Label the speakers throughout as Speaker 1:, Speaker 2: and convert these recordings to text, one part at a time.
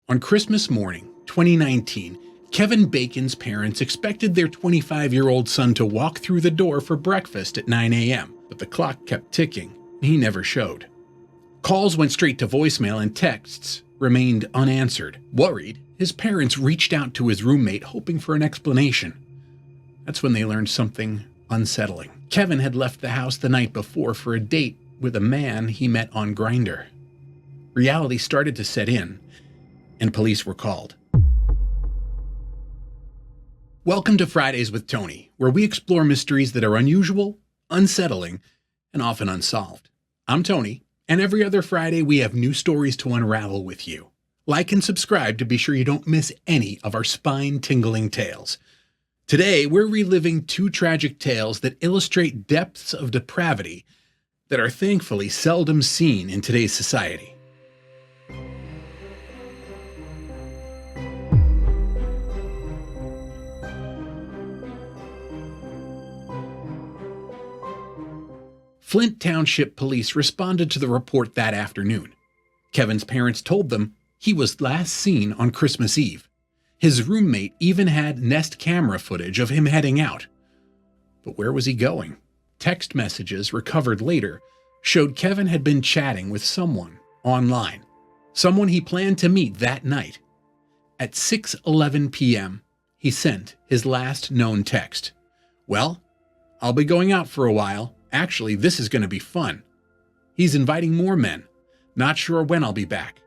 Speaker 1: On Christmas morning, 2019, Kevin Bacon's parents expected their 25-year-old son to walk through the door for breakfast at 9 a.m., but the clock kept ticking, and he never showed. Calls went straight to voicemail and texts remained unanswered. Worried, his parents reached out to his roommate hoping for an explanation. That's when they learned something unsettling. Kevin had left the house the night before for a date with a man he met on Grindr. Reality started to set in, and police were called. Welcome to Fridays with Tony, where we explore mysteries that are unusual, unsettling, and often unsolved. I'm Tony, and every other Friday we have new stories to unravel with you. Like and subscribe to be sure you don't miss any of our spine-tingling tales. Today, we're reliving two tragic tales that illustrate depths of depravity that are thankfully seldom seen in today's society. Flint Township Police responded to the report that afternoon. Kevin's parents told them he was last seen on Christmas Eve. His roommate even had Nest camera footage of him heading out. But where was he going? Text messages recovered later showed Kevin had been chatting with someone online, someone he planned to meet that night. At 6:11 p.m., he sent his last known text. "Well, I'll be going out for a while. Actually, this is going to be fun. He's inviting more men. Not sure when I'll be back.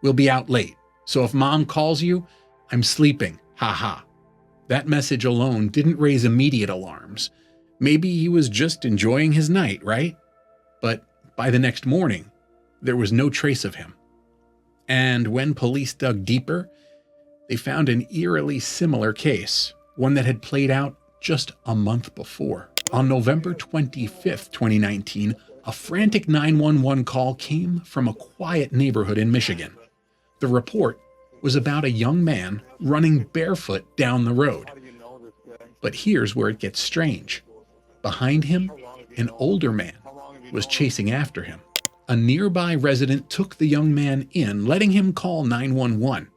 Speaker 1: We'll be out late. So if mom calls you, I'm sleeping. Haha." That message alone didn't raise immediate alarms. Maybe he was just enjoying his night, right? But by the next morning, there was no trace of him. And when police dug deeper, they found an eerily similar case, one that had played out just a month before. On November 25th, 2019, a frantic 911 call came from a quiet neighborhood in Michigan. The report was about a young man running barefoot down the road. But here's where it gets strange. Behind him, an older man was chasing after him. A nearby resident took the young man in, letting him call 911.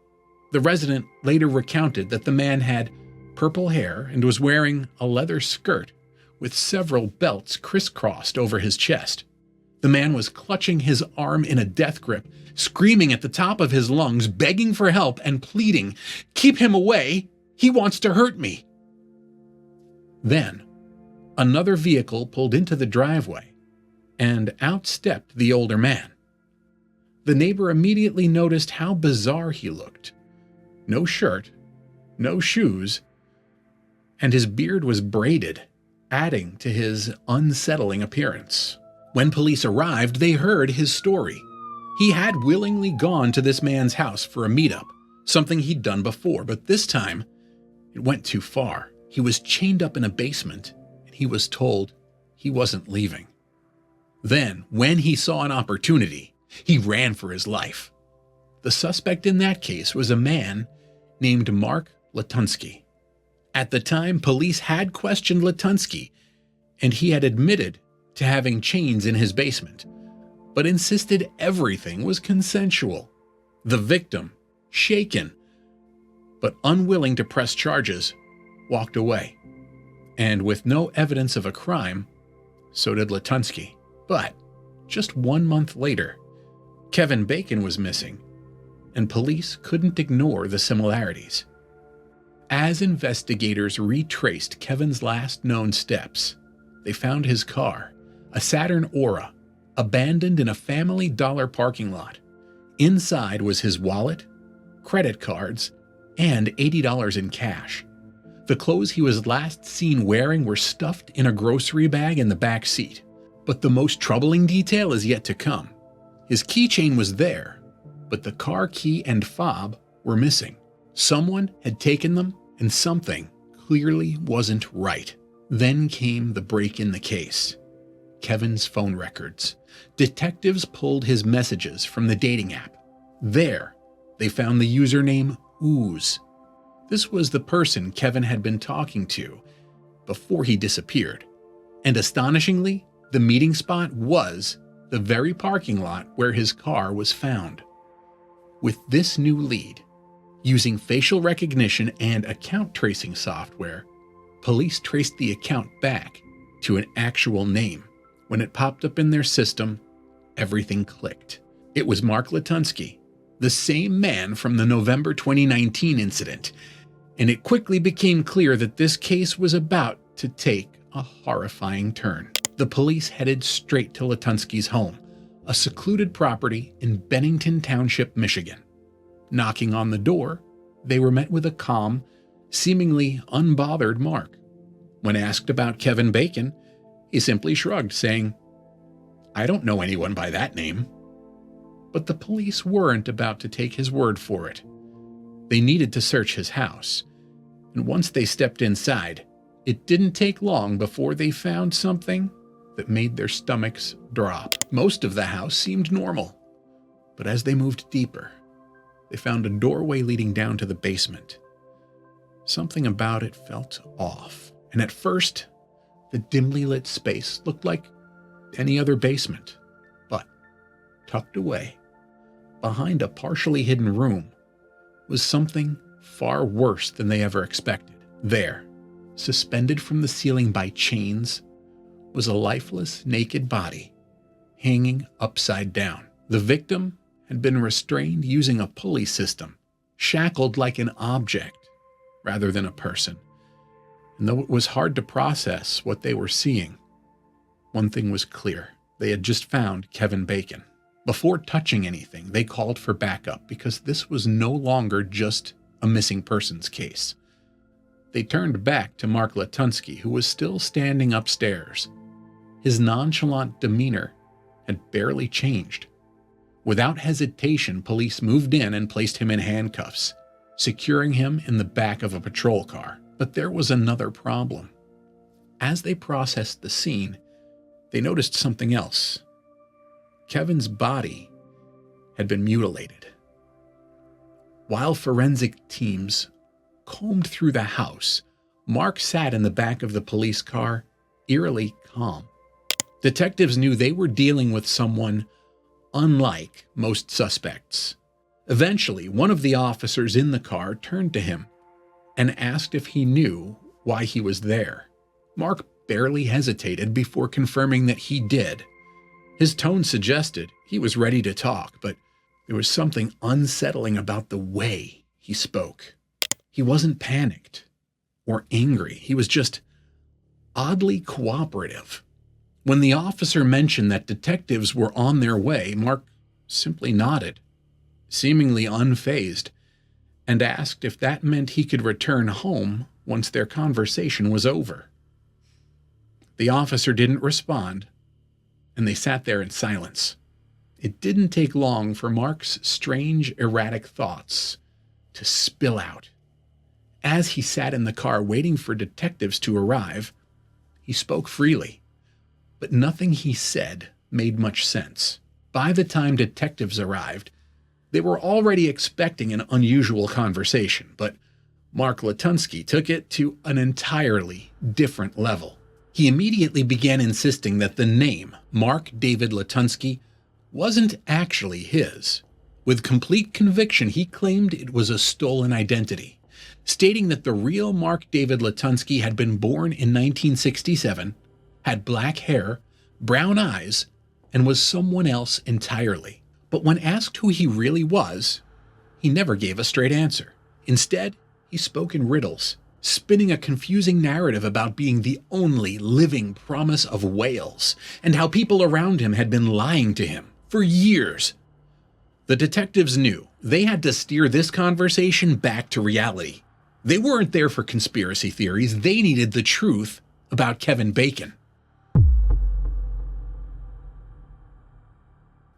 Speaker 1: The resident later recounted that the man had purple hair and was wearing a leather skirt with several belts crisscrossed over his chest. The man was clutching his arm in a death grip, screaming at the top of his lungs, begging for help and pleading, "Keep him away! He wants to hurt me!" Then, another vehicle pulled into the driveway, and out stepped the older man. The neighbor immediately noticed how bizarre he looked. No shirt, no shoes, and his beard was braided, adding to his unsettling appearance. When police arrived, they heard his story. He had willingly gone to this man's house for a meetup, something he'd done before, but this time, it went too far. He was chained up in a basement, and he was told he wasn't leaving. Then, when he saw an opportunity, he ran for his life. The suspect in that case was a man named Mark Latunski. At the time, police had questioned Latunski, and he had admitted to having chains in his basement, but insisted everything was consensual. The victim, shaken, but unwilling to press charges, walked away. And with no evidence of a crime, so did Latunski. But just 1 month later, Kevin Bacon was missing, and police couldn't ignore the similarities. As investigators retraced Kevin's last known steps, they found his car, a Saturn Aura, abandoned in a Family Dollar parking lot. Inside was his wallet, credit cards, and $80 in cash. The clothes he was last seen wearing were stuffed in a grocery bag in the back seat. But the most troubling detail is yet to come. His keychain was there, but the car key and fob were missing. Someone had taken them, and something clearly wasn't right. Then came the break in the case. Kevin's phone records. Detectives pulled his messages from the dating app. There, they found the username Ooze. This was the person Kevin had been talking to before he disappeared. And astonishingly, the meeting spot was the very parking lot where his car was found. With this new lead, Using facial recognition and account tracing software, police traced the account back to an actual name. When it popped up in their system, everything clicked. It was Mark Latunski, the same man from the November 2019 incident, and it quickly became clear that this case was about to take a horrifying turn. The police headed straight to Latunski's home, a secluded property in Bennington Township, Michigan. Knocking on the door, they were met with a calm, seemingly unbothered Mark. When asked about Kevin Bacon, he simply shrugged, saying, "I don't know anyone by that name." But the police weren't about to take his word for it. They needed to search his house, and once they stepped inside, it didn't take long before they found something that made their stomachs drop. Most of the house seemed normal, but as they moved deeper, they found a doorway leading down to the basement. Something about it felt off, and at first, the dimly lit space looked like any other basement. But tucked away, behind a partially hidden room, was something far worse than they ever expected. There, suspended from the ceiling by chains, was a lifeless, naked body hanging upside down. The victim had been restrained using a pulley system, shackled like an object rather than a person. And though it was hard to process what they were seeing, one thing was clear. They had just found Kevin Bacon. Before touching anything, they called for backup because this was no longer just a missing persons case. They turned back to Mark Latunski, who was still standing upstairs. His nonchalant demeanor had barely changed. Without hesitation, police moved in and placed him in handcuffs, securing him in the back of a patrol car. But there was another problem. As they processed the scene, they noticed something else. Kevin's body had been mutilated. While forensic teams combed through the house, Mark sat in the back of the police car, eerily calm. Detectives knew they were dealing with someone unlike most suspects. Eventually, one of the officers in the car turned to him and asked if he knew why he was there. Mark barely hesitated before confirming that he did. His tone suggested he was ready to talk, but there was something unsettling about the way he spoke. He wasn't panicked or angry. He was just oddly cooperative. When the officer mentioned that detectives were on their way, Mark simply nodded, seemingly unfazed, and asked if that meant he could return home once their conversation was over. The officer didn't respond, and they sat there in silence. It didn't take long for Mark's strange, erratic thoughts to spill out. As he sat in the car waiting for detectives to arrive, he spoke freely, but nothing he said made much sense. By the time detectives arrived, they were already expecting an unusual conversation, but Mark Latunski took it to an entirely different level. He immediately began insisting that the name, Mark David Latunski, wasn't actually his. With complete conviction, he claimed it was a stolen identity, stating that the real Mark David Latunski had been born in 1967, had black hair, brown eyes, and was someone else entirely. But when asked who he really was, he never gave a straight answer. Instead, he spoke in riddles, spinning a confusing narrative about being the only living promise of Wales, and how people around him had been lying to him for years. The detectives knew they had to steer this conversation back to reality. They weren't there for conspiracy theories. They needed the truth about Kevin Bacon.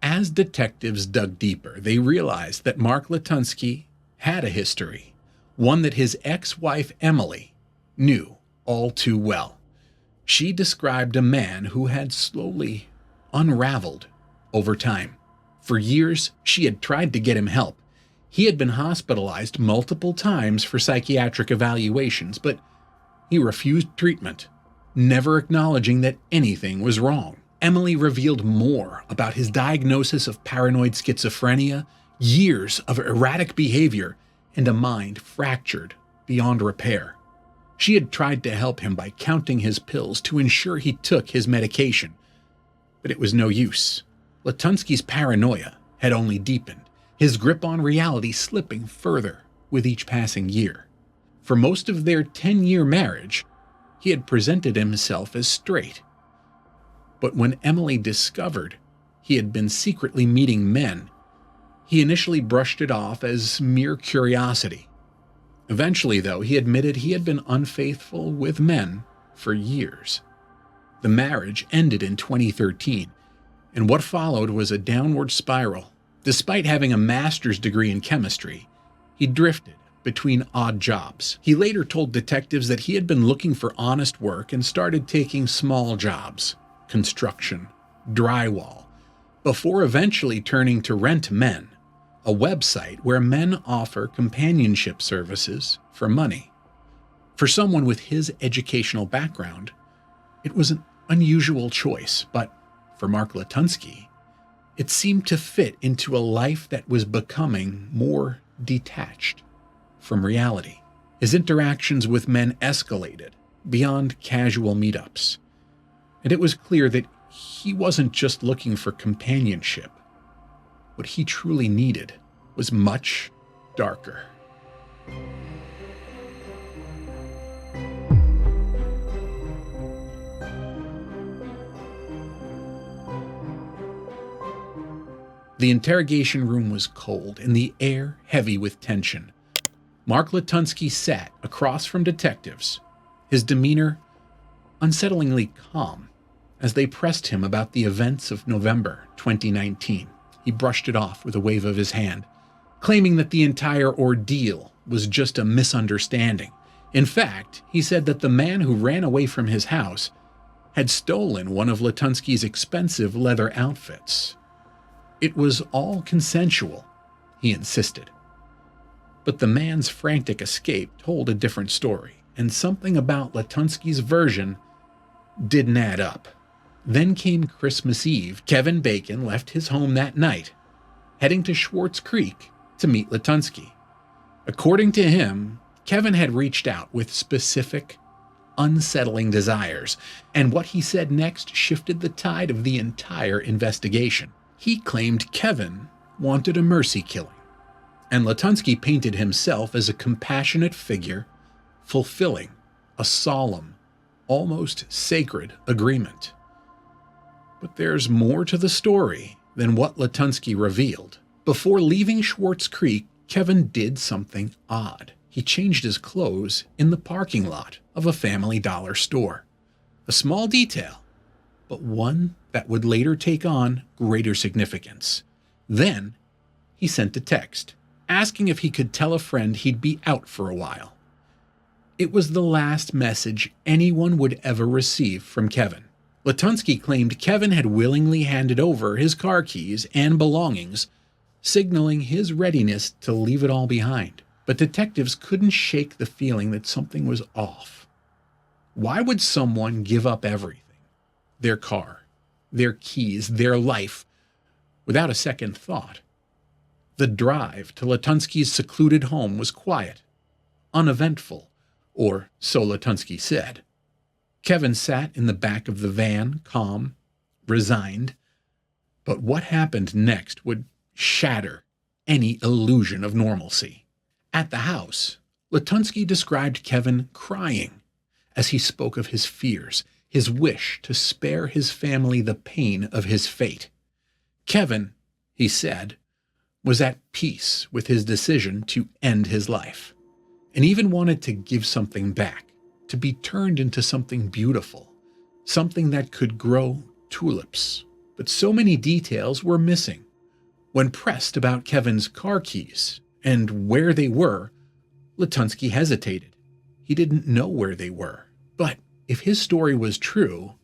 Speaker 1: As detectives dug deeper, they realized that Mark Latunski had a history, one that his ex-wife Emily knew all too well. She described a man who had slowly unraveled over time. For years, she had tried to get him help. He had been hospitalized multiple times for psychiatric evaluations, but he refused treatment, never acknowledging that anything was wrong. Emily revealed more about his diagnosis of paranoid schizophrenia, years of erratic behavior, and a mind fractured beyond repair. She had tried to help him by counting his pills to ensure he took his medication, but it was no use. Latunski's paranoia had only deepened, his grip on reality slipping further with each passing year. For most of their 10-year marriage, he had presented himself as straight. But when Emily discovered he had been secretly meeting men, he initially brushed it off as mere curiosity. Eventually, though, he admitted he had been unfaithful with men for years. The marriage ended in 2013, and what followed was a downward spiral. Despite having a master's degree in chemistry, he drifted between odd jobs. He later told detectives that he had been looking for honest work and started taking small jobs, construction, drywall, before eventually turning to Rent Men, a website where men offer companionship services for money. For someone with his educational background, it was an unusual choice, but for Mark Latunski, it seemed to fit into a life that was becoming more detached from reality. His interactions with men escalated beyond casual meetups, and it was clear that he wasn't just looking for companionship. What he truly needed was much darker. The interrogation room was cold and the air heavy with tension. Mark Latunski sat across from detectives, his demeanor unsettlingly calm as they pressed him about the events of November 2019. He brushed it off with a wave of his hand, claiming that the entire ordeal was just a misunderstanding. In fact, he said that the man who ran away from his house had stolen one of Latunski's expensive leather outfits. It was all consensual, he insisted. But the man's frantic escape told a different story, and something about Latunski's version didn't add up. Then came Christmas Eve. Kevin Bacon left his home that night, heading to Schwartz Creek to meet Latunski. According to him, Kevin had reached out with specific, unsettling desires, and what he said next shifted the tide of the entire investigation. He claimed Kevin wanted a mercy killing, and Latunski painted himself as a compassionate figure fulfilling a solemn, almost sacred agreement. But there's more to the story than what Latunski revealed. Before leaving Schwartz Creek, Kevin did something odd. He changed his clothes in the parking lot of a Family Dollar store. A small detail, but one that would later take on greater significance. Then, he sent a text, asking if he could tell a friend he'd be out for a while. It was the last message anyone would ever receive from Kevin. Latunski claimed Kevin had willingly handed over his car keys and belongings, signaling his readiness to leave it all behind. But detectives couldn't shake the feeling that something was off. Why would someone give up everything? Their car, their keys, their life, without a second thought? The drive to Latunski's secluded home was quiet, uneventful, or so Latunski said. Kevin sat in the back of the van, calm, resigned. But what happened next would shatter any illusion of normalcy. At the house, Latunski described Kevin crying as he spoke of his fears, his wish to spare his family the pain of his fate. Kevin, he said, was at peace with his decision to end his life, and even wanted to give something back, to be turned into something beautiful, something that could grow tulips. But so many details were missing. When pressed about Kevin's car keys and where they were, Latunski hesitated. He didn't know where they were. But if his story was true,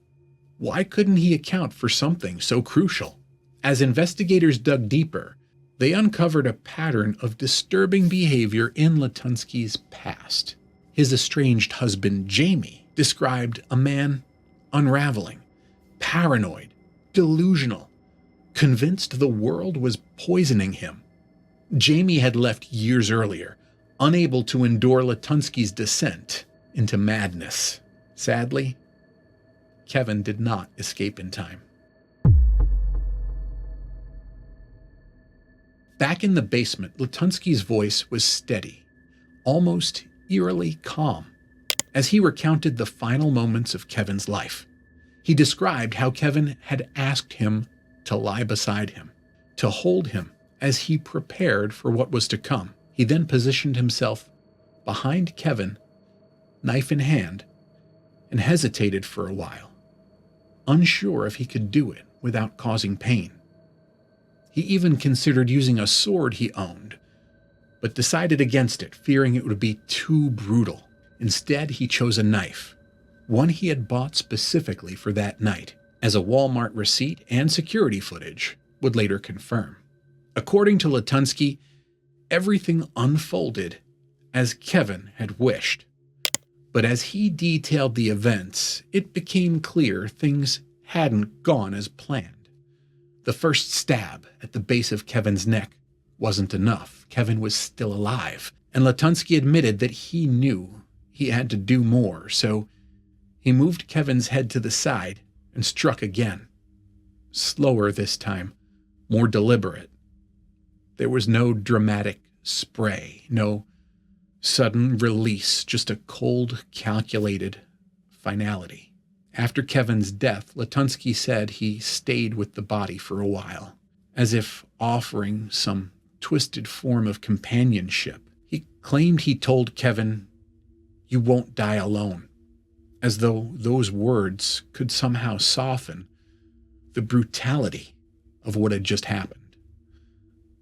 Speaker 1: why couldn't he account for something so crucial? As investigators dug deeper, they uncovered a pattern of disturbing behavior in Latunski's past. His estranged husband, Jamie, described a man unraveling, paranoid, delusional, convinced the world was poisoning him. Jamie had left years earlier, unable to endure Latunski's descent into madness. Sadly, Kevin did not escape in time. Back in the basement, Latunski's voice was steady, almost eerily calm, as he recounted the final moments of Kevin's life. He described how Kevin had asked him to lie beside him, to hold him as he prepared for what was to come. He then positioned himself behind Kevin, knife in hand, and hesitated for a while, unsure if he could do it without causing pain. He even considered using a sword he owned, but decided against it, fearing it would be too brutal. Instead, he chose a knife, one he had bought specifically for that night, as a Walmart receipt and security footage would later confirm. According to Latunski, everything unfolded as Kevin had wished. But as he detailed the events, it became clear things hadn't gone as planned. The first stab at the base of Kevin's neck wasn't enough. Kevin was still alive, and Latunski admitted that he knew he had to do more, so he moved Kevin's head to the side and struck again. Slower this time, more deliberate. There was no dramatic spray, no sudden release, just a cold, calculated finality. After Kevin's death, Latunski said he stayed with the body for a while, as if offering some twisted form of companionship. He claimed he told Kevin, "You won't die alone," as though those words could somehow soften the brutality of what had just happened.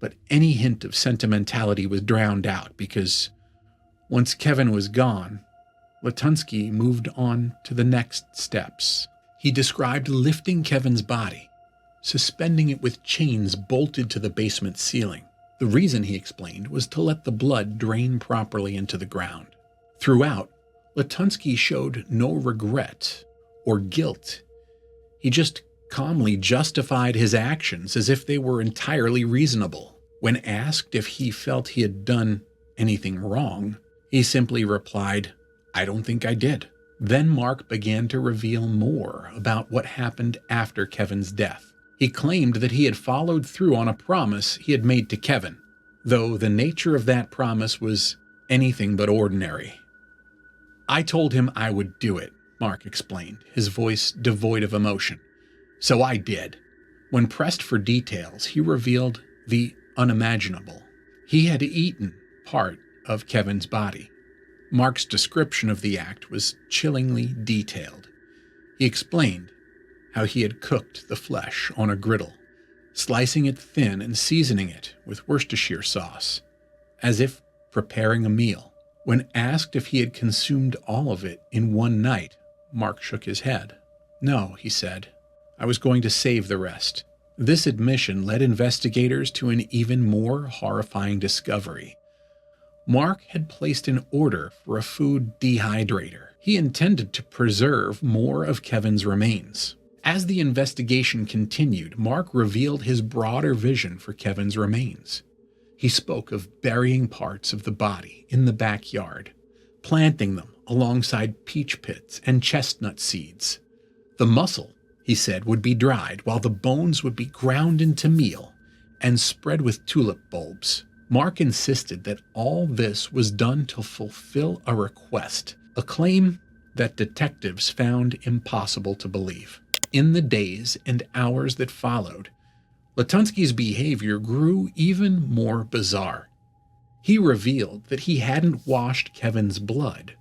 Speaker 1: But any hint of sentimentality was drowned out because once Kevin was gone, Latunski moved on to the next steps. He described lifting Kevin's body, suspending it with chains bolted to the basement ceiling. The reason, he explained, was to let the blood drain properly into the ground. Throughout, Latunski showed no regret or guilt. He just calmly justified his actions as if they were entirely reasonable. When asked if he felt he had done anything wrong, he simply replied, "I don't think I did." Then Mark began to reveal more about what happened after Kevin's death. He claimed that he had followed through on a promise he had made to Kevin, though the nature of that promise was anything but ordinary. "I told him I would do it," Mark explained, his voice devoid of emotion. "So I did." When pressed for details, he revealed the unimaginable. He had eaten part of Kevin's body. Mark's description of the act was chillingly detailed. He explained how he had cooked the flesh on a griddle, slicing it thin and seasoning it with Worcestershire sauce, as if preparing a meal. When asked if he had consumed all of it in one night, Mark shook his head. "No," he said, "I was going to save the rest." This admission led investigators to an even more horrifying discovery. Mark had placed an order for a food dehydrator. He intended to preserve more of Kevin's remains. As the investigation continued, Mark revealed his broader vision for Kevin's remains. He spoke of burying parts of the body in the backyard, planting them alongside peach pits and chestnut seeds. The muscle, he said, would be dried, while the bones would be ground into meal and spread with tulip bulbs. Mark insisted that all this was done to fulfill a request, a claim that detectives found impossible to believe. In the days and hours that followed, Latunski's behavior grew even more bizarre. He revealed that he hadn't washed Kevin's blood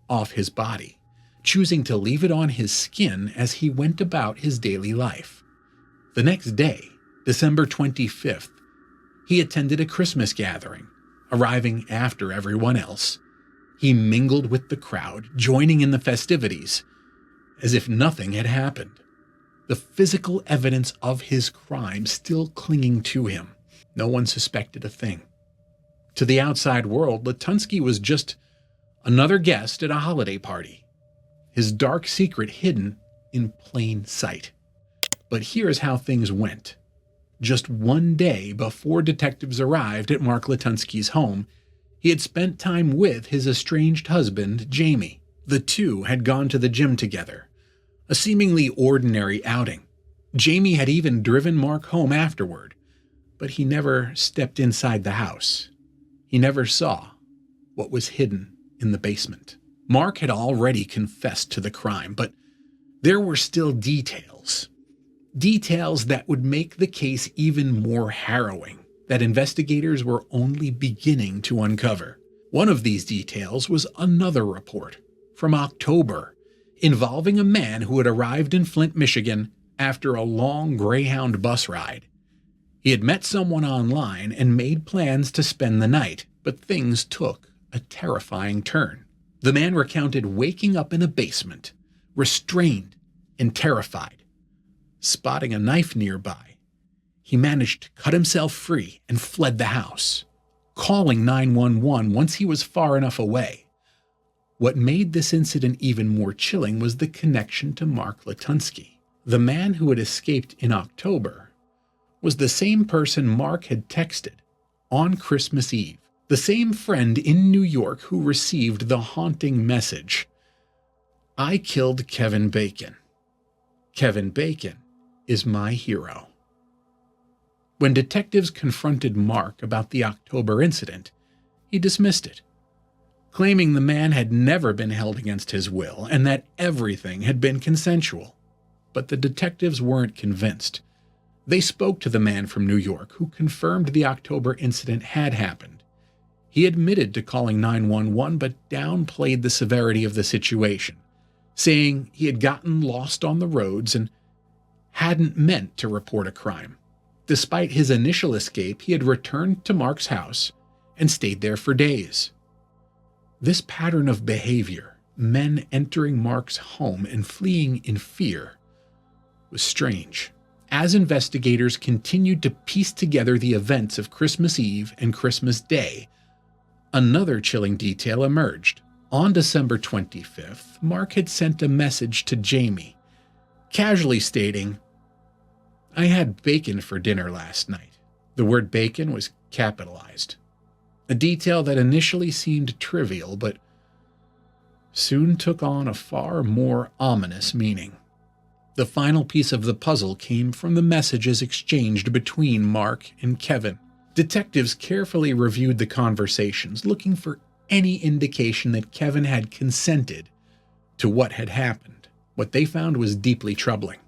Speaker 1: off his body, choosing to leave it on his skin as he went about his daily life. The next day, December 25th, he attended a Christmas gathering, arriving after everyone else. He mingled with the crowd, joining in the festivities, as if nothing had happened. The physical evidence of his crime still clinging to him. No one suspected a thing. To the outside world, Latunski was just another guest at a holiday party, his dark secret hidden in plain sight. But here's how things went. Just one day before detectives arrived at Mark Latunski's home, he He had spent time with his estranged husband, Jamie. The two had gone to the gym together, a seemingly ordinary outing. Jamie had even driven Mark home afterward, but he never stepped inside the house. He never saw what was hidden in the basement. Mark had already confessed to the crime, but there were still details. Details that would make the case even more harrowing, that investigators were only beginning to uncover. One of these details was another report from October involving a man who had arrived in Flint, Michigan after a long Greyhound bus ride. He had met someone online and made plans to spend the night, but things took a terrifying turn. The man recounted waking up in a basement, restrained and terrified. Spotting a knife nearby, he managed to cut himself free and fled the house, calling 911 once he was far enough away. What made this incident even more chilling was the connection to Mark Latunski. The man who had escaped in October was the same person Mark had texted on Christmas Eve, the same friend in New York who received the haunting message, "I killed Kevin Bacon. Kevin Bacon is my hero." When detectives confronted Mark about the October incident, he dismissed it, claiming the man had never been held against his will and that everything had been consensual. But the detectives weren't convinced. They spoke to the man from New York who confirmed the October incident had happened. He admitted to calling 911 but downplayed the severity of the situation, saying he had gotten lost on the roads and hadn't meant to report a crime. Despite his initial escape, he had returned to Mark's house and stayed there for days. This pattern of behavior, men entering Mark's home and fleeing in fear, was strange. As investigators continued to piece together the events of Christmas Eve and Christmas Day, another chilling detail emerged. On December 25th, Mark had sent a message to Jamie, casually stating, "I had bacon for dinner last night." The word bacon was capitalized, a detail that initially seemed trivial but soon took on a far more ominous meaning. The final piece of the puzzle came from the messages exchanged between Mark and Kevin. Detectives carefully reviewed the conversations, looking for any indication that Kevin had consented to what had happened. What they found was deeply troubling.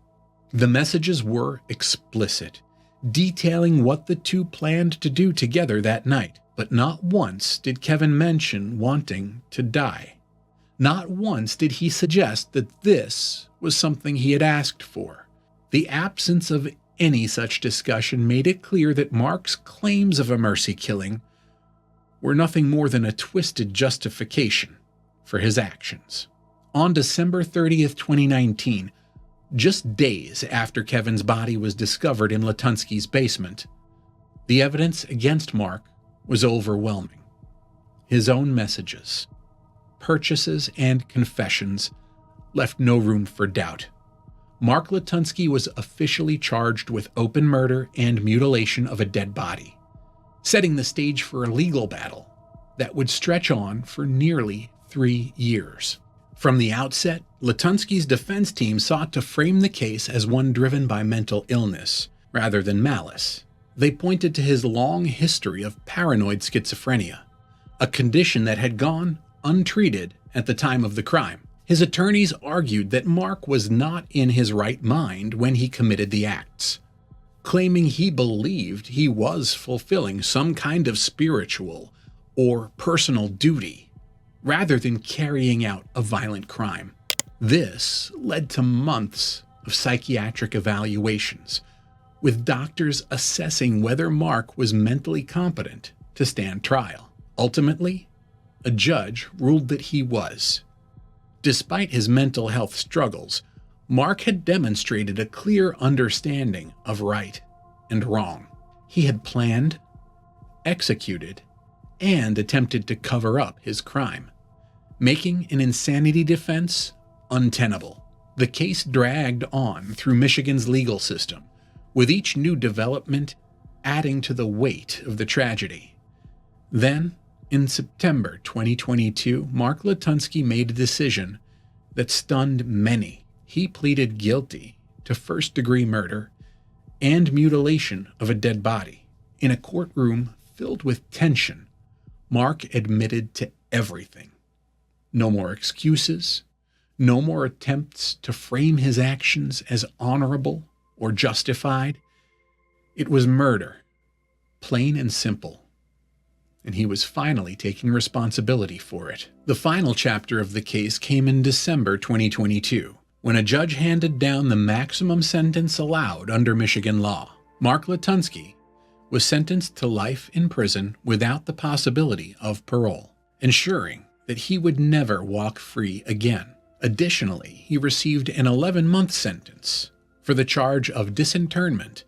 Speaker 1: The messages were explicit, detailing what the two planned to do together that night. But not once did Kevin mention wanting to die. Not once did he suggest that this was something he had asked for. The absence of any such discussion made it clear that Mark's claims of a mercy killing were nothing more than a twisted justification for his actions. On December 30th, 2019, just days after Kevin's body was discovered in Latunski's basement, the evidence against Mark was overwhelming. His own messages, purchases, and confessions left no room for doubt. Mark Latunski was officially charged with open murder and mutilation of a dead body, setting the stage for a legal battle that would stretch on for nearly 3 years. From the outset, Latunski's defense team sought to frame the case as one driven by mental illness rather than malice. They pointed to his long history of paranoid schizophrenia, a condition that had gone untreated at the time of the crime. His attorneys argued that Mark was not in his right mind when he committed the acts, claiming he believed he was fulfilling some kind of spiritual or personal duty rather than carrying out a violent crime. This led to months of psychiatric evaluations, with doctors assessing whether Mark was mentally competent to stand trial. Ultimately, a judge ruled that he was. Despite his mental health struggles, Mark had demonstrated a clear understanding of right and wrong. He had planned, executed, and attempted to cover up his crime, making an insanity defense untenable. The case dragged on through Michigan's legal system, with each new development adding to the weight of the tragedy. Then, In September 2022, Mark Latunski made a decision that stunned many. He pleaded guilty to first-degree murder and mutilation of a dead body. In a courtroom filled with tension, Mark admitted to everything. No more excuses, no more attempts to frame his actions as honorable or justified. It was murder, plain and simple. And he was finally taking responsibility for it. The final chapter of the case came in December 2022, when a judge handed down the maximum sentence allowed under Michigan law. Mark Latunski was sentenced to life in prison without the possibility of parole, ensuring that he would never walk free again. Additionally, he received an 11-month sentence for the charge of disinterment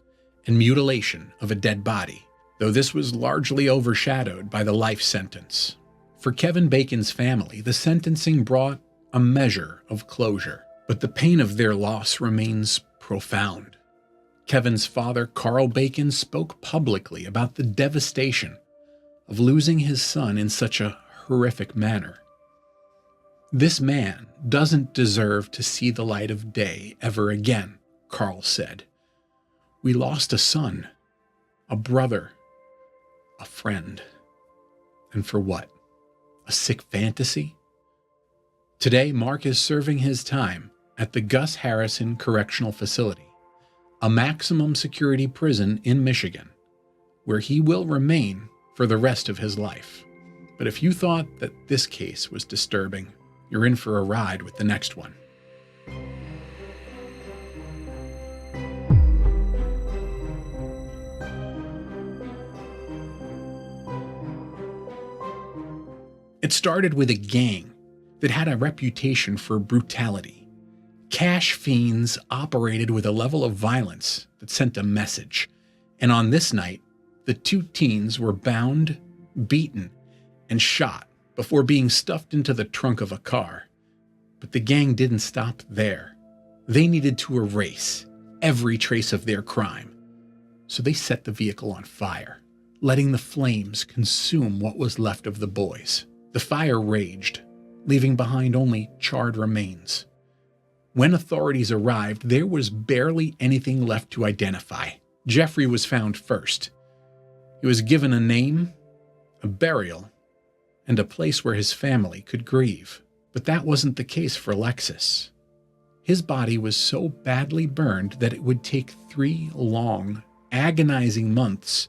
Speaker 1: and mutilation of a dead body, though this was largely overshadowed by the life sentence. For Kevin Bacon's family, the sentencing brought a measure of closure, but the pain of their loss remains profound. Kevin's father, Carl Bacon, spoke publicly about the devastation of losing his son in such a horrific manner. "This man doesn't deserve to see the light of day ever again," Carl said. "We lost a son, a brother, a friend. And for what? A sick fantasy?" Today, Mark is serving his time at the Gus Harrison Correctional Facility, a maximum security prison in Michigan, where he will remain for the rest of his life. But if you thought that this case was disturbing, you're in for a ride with the next one. It started with a gang that had a reputation for brutality. Cash fiends operated with a level of violence that sent a message. And on this night, the two teens were bound, beaten, and shot before being stuffed into the trunk of a car. But the gang didn't stop there. They needed to erase every trace of their crime. So they set the vehicle on fire, letting the flames consume what was left of the boys. The fire raged, leaving behind only charred remains. When authorities arrived, there was barely anything left to identify. Jeffrey was found first. He was given a name, a burial, and a place where his family could grieve. But that wasn't the case for Alexis. His body was so badly burned that it would take 3 long, agonizing months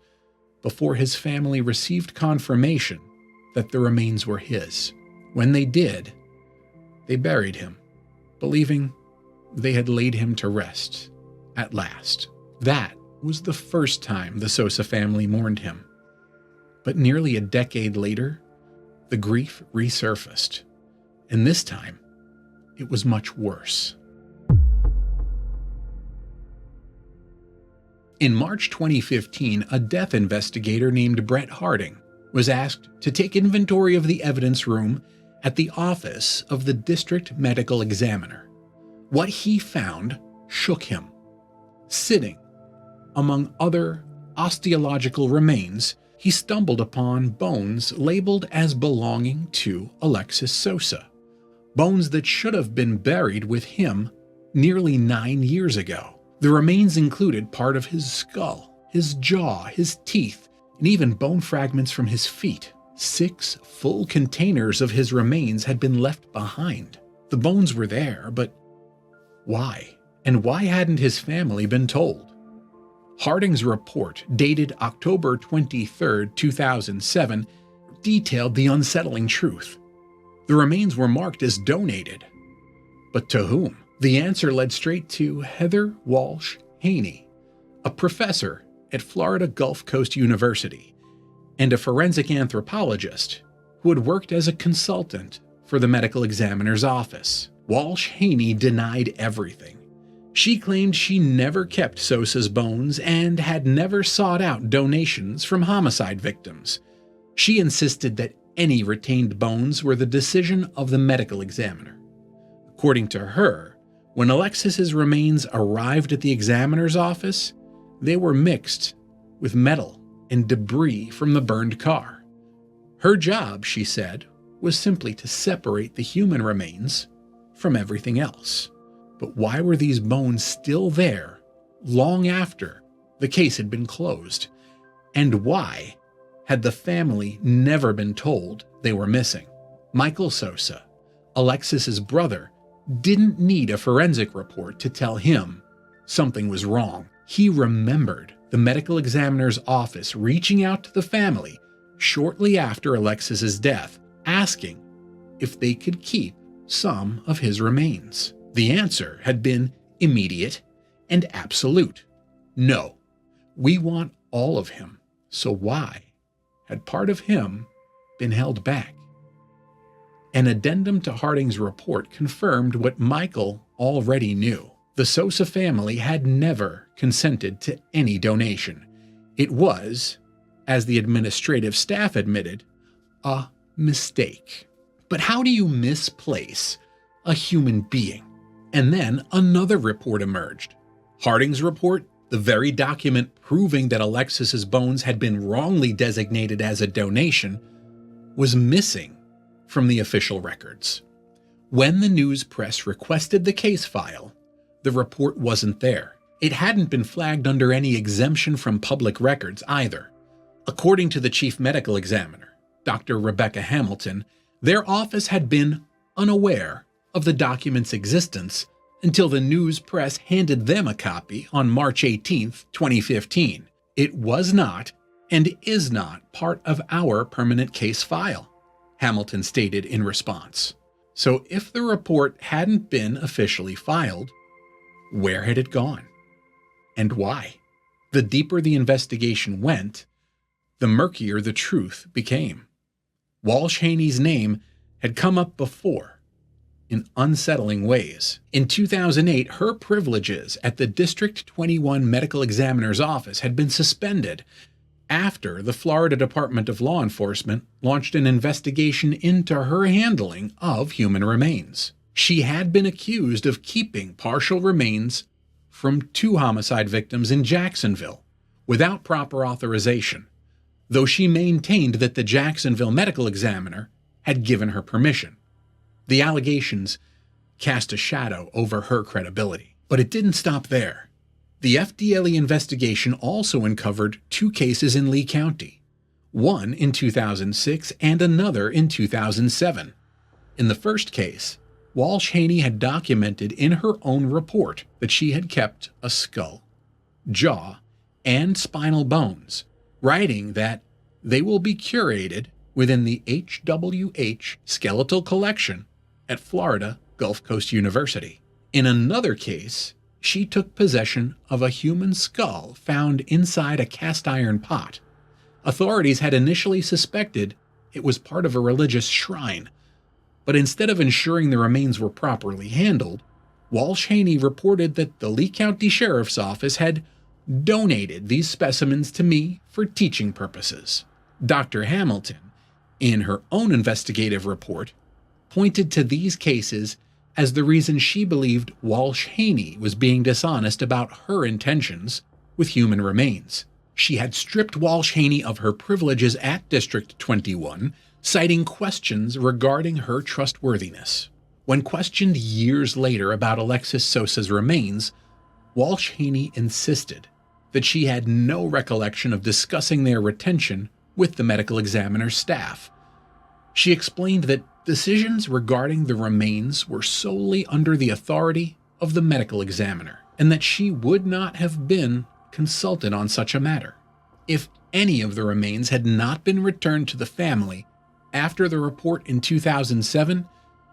Speaker 1: before his family received confirmation that the remains were his. When they did, they buried him, believing they had laid him to rest at last. That was the first time the Sosa family mourned him. But nearly a decade later, the grief resurfaced, and this time, it was much worse. In March 2015, a death investigator named Brett Harding was asked to take inventory of the evidence room at the office of the district medical examiner. What he found shook him. Sitting among other osteological remains, he stumbled upon bones labeled as belonging to Alexis Sosa, bones that should have been buried with him nearly 9 years ago. The remains included part of his skull, his jaw, his teeth, and even bone fragments from his feet. 6 full containers of his remains had been left behind. The bones were there, but why? And why hadn't his family been told? Harding's report, dated October 23, 2007, detailed the unsettling truth. The remains were marked as donated. But to whom? The answer led straight to Heather Walsh Haney, a professor at Florida Gulf Coast University and a forensic anthropologist who had worked as a consultant for the medical examiner's office. Walsh Haney denied everything. She claimed she never kept Sosa's bones and had never sought out donations from homicide victims. She insisted that any retained bones were the decision of the medical examiner. According to her, when Alexis's remains arrived at the examiner's office, they were mixed with metal and debris from the burned car. Her job, she said, was simply to separate the human remains from everything else. But why were these bones still there long after the case had been closed? And why had the family never been told they were missing? Michael Sosa, Alexis's brother, didn't need a forensic report to tell him something was wrong. He remembered the medical examiner's office reaching out to the family shortly after Alexis's death, asking if they could keep some of his remains. The answer had been immediate and absolute. No, we want all of him. So why had part of him been held back? An addendum to Harding's report confirmed what Michael already knew. The Sosa family had never consented to any donation. It was, as the administrative staff admitted, a mistake. But how do you misplace a human being? And then another report emerged. Harding's report, the very document proving that Alexis's bones had been wrongly designated as a donation, was missing from the official records. When the news press requested the case file, the report wasn't there. It hadn't been flagged under any exemption from public records either. According to the chief medical examiner, Dr. Rebecca Hamilton, their office had been unaware of the document's existence until the news press handed them a copy on March 18, 2015. It was not and is not part of our permanent case file, Hamilton stated in response. So if the report hadn't been officially filed, where had it gone? And why? The deeper the investigation went, the murkier the truth became. Walsh Haney's name had come up before in unsettling ways. In 2008, her privileges at the District 21 Medical Examiner's Office had been suspended after the Florida Department of Law Enforcement launched an investigation into her handling of human remains. She had been accused of keeping partial remains from 2 homicide victims in Jacksonville without proper authorization, though she maintained that the Jacksonville medical examiner had given her permission. The allegations cast a shadow over her credibility. But it didn't stop there. The FDLE investigation also uncovered 2 cases in Lee County, one in 2006 and another in 2007. In the first case, Walsh Haney had documented in her own report that she had kept a skull, jaw, and spinal bones, writing that they will be curated within the HWH Skeletal Collection at Florida Gulf Coast University. In another case, she took possession of a human skull found inside a cast iron pot. Authorities had initially suspected it was part of a religious shrine, but instead of ensuring the remains were properly handled, Walsh Haney reported that the Lee County Sheriff's Office had donated these specimens to me for teaching purposes. Dr. Hamilton, in her own investigative report, pointed to these cases as the reason she believed Walsh Haney was being dishonest about her intentions with human remains. She had stripped Walsh Haney of her privileges at District 21, citing questions regarding her trustworthiness. When questioned years later about Alexis Sosa's remains, Walsh Haney insisted that she had no recollection of discussing their retention with the medical examiner's staff. She explained that decisions regarding the remains were solely under the authority of the medical examiner, and that she would not have been consulted on such a matter. If any of the remains had not been returned to the family after the report in 2007,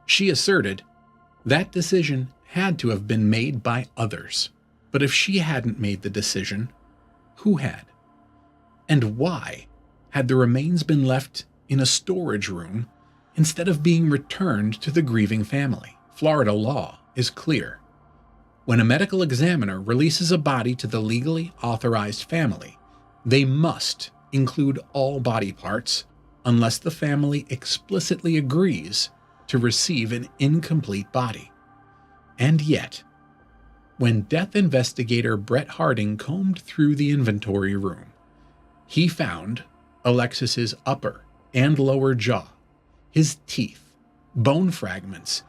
Speaker 1: she asserted that decision had to have been made by others. But if she hadn't made the decision, who had? And why had the remains been left in a storage room instead of being returned to the grieving family? Florida law is clear. When a medical examiner releases a body to the legally authorized family, they must include all body parts unless the family explicitly agrees to receive an incomplete body. And yet, when death investigator Brett Harding combed through the inventory room, he found Alexis's upper and lower jaw, his teeth, bone fragments,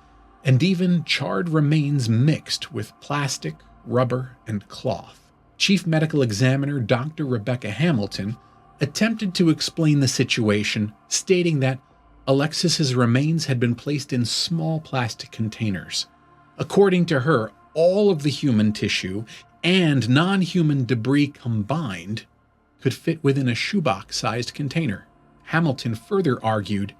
Speaker 1: and even charred remains mixed with plastic, rubber, and cloth. Chief Medical Examiner Dr. Rebecca Hamilton attempted to explain the situation, stating that Alexis's remains had been placed in small plastic containers. According to her, all of the human tissue and non-human debris combined could fit within a shoebox-sized container. Hamilton further argued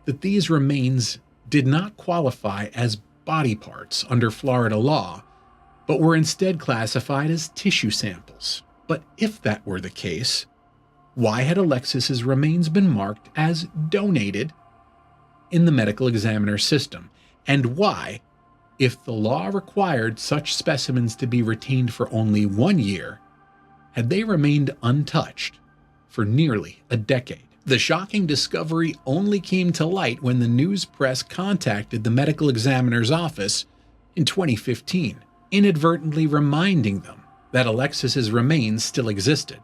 Speaker 1: that these remains did not qualify as body parts under Florida law, but were instead classified as tissue samples. But if that were the case, why had Alexis's remains been marked as donated in the medical examiner system? And why, if the law required such specimens to be retained for only 1 year, had they remained untouched for nearly a decade? The shocking discovery only came to light when the news press contacted the medical examiner's office in 2015, inadvertently reminding them that Alexis's remains still existed.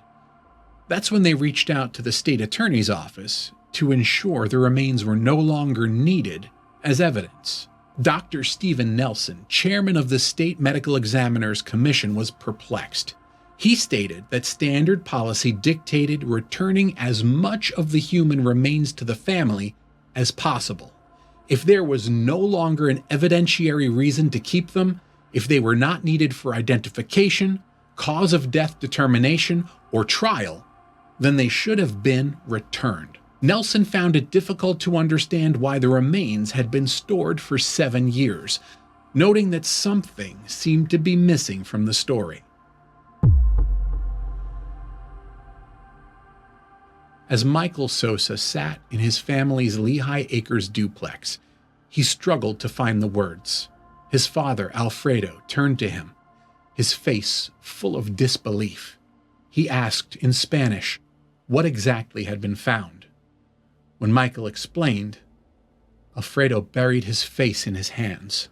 Speaker 1: That's when they reached out to the state attorney's office to ensure the remains were no longer needed as evidence. Dr. Stephen Nelson, chairman of the State Medical Examiners Commission, was perplexed. He stated that standard policy dictated returning as much of the human remains to the family as possible. If there was no longer an evidentiary reason to keep them, if they were not needed for identification, cause of death determination, or trial, then they should have been returned. Nelson found it difficult to understand why the remains had been stored for 7 years, noting that something seemed to be missing from the story. As Michael Sosa sat in his family's Lehigh Acres duplex, he struggled to find the words. His father, Alfredo, turned to him, his face full of disbelief. He asked in Spanish what exactly had been found. When Michael explained, Alfredo buried his face in his hands.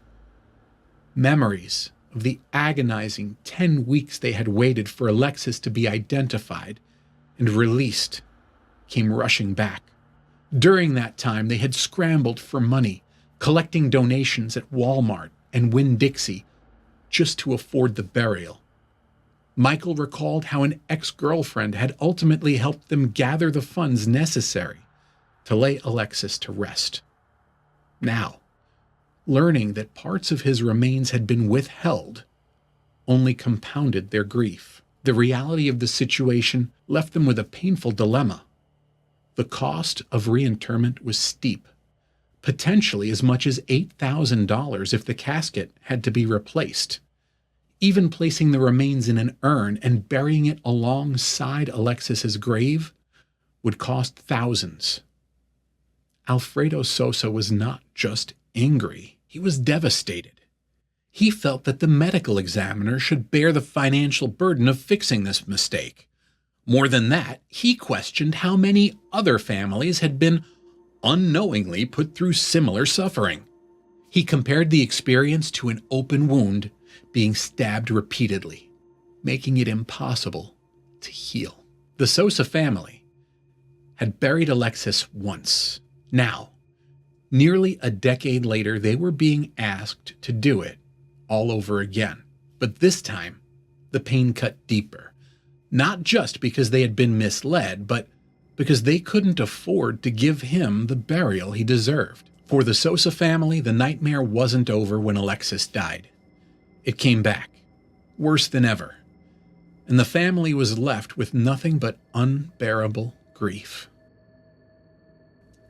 Speaker 1: Memories of the agonizing 10 weeks they had waited for Alexis to be identified and released came rushing back. During that time, they had scrambled for money, collecting donations at Walmart and Winn-Dixie just to afford the burial. Michael recalled how an ex-girlfriend had ultimately helped them gather the funds necessary to lay Alexis to rest. Now, learning that parts of his remains had been withheld only compounded their grief. The reality of the situation left them with a painful dilemma. The cost of reinterment was steep, potentially as much as $8,000 if the casket had to be replaced. Even placing the remains in an urn and burying it alongside Alexis's grave would cost thousands. Alfredo Sosa was not just angry, he was devastated. He felt that the medical examiner should bear the financial burden of fixing this mistake. More than that, he questioned how many other families had been unknowingly put through similar suffering. He compared the experience to an open wound being stabbed repeatedly, making it impossible to heal. The Sosa family had buried Alexis once. Now, nearly a decade later, they were being asked to do it all over again. But this time, the pain cut deeper. Not just because they had been misled, but because they couldn't afford to give him the burial he deserved. For the Sosa family, the nightmare wasn't over when Alexis died. It came back, worse than ever, and the family was left with nothing but unbearable grief.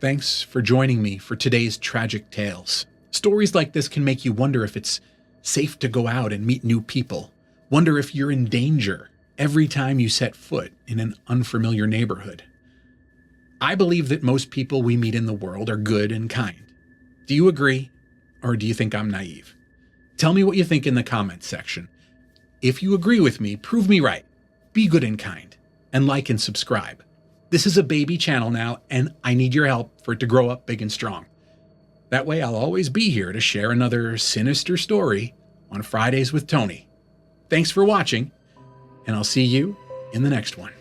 Speaker 1: Thanks for joining me for today's tragic tales. Stories like this can make you wonder if it's safe to go out and meet new people, wonder if you're in danger every time you set foot in an unfamiliar neighborhood. I believe that most people we meet in the world are good and kind. Do you agree, or do you think I'm naive? Tell me what you think in the comments section. If you agree with me, prove me right. Be good and kind, and like and subscribe. This is a baby channel now, and I need your help for it to grow up big and strong. That way I'll always be here to share another sinister story on Fridays with Tony. Thanks for watching, and I'll see you in the next one.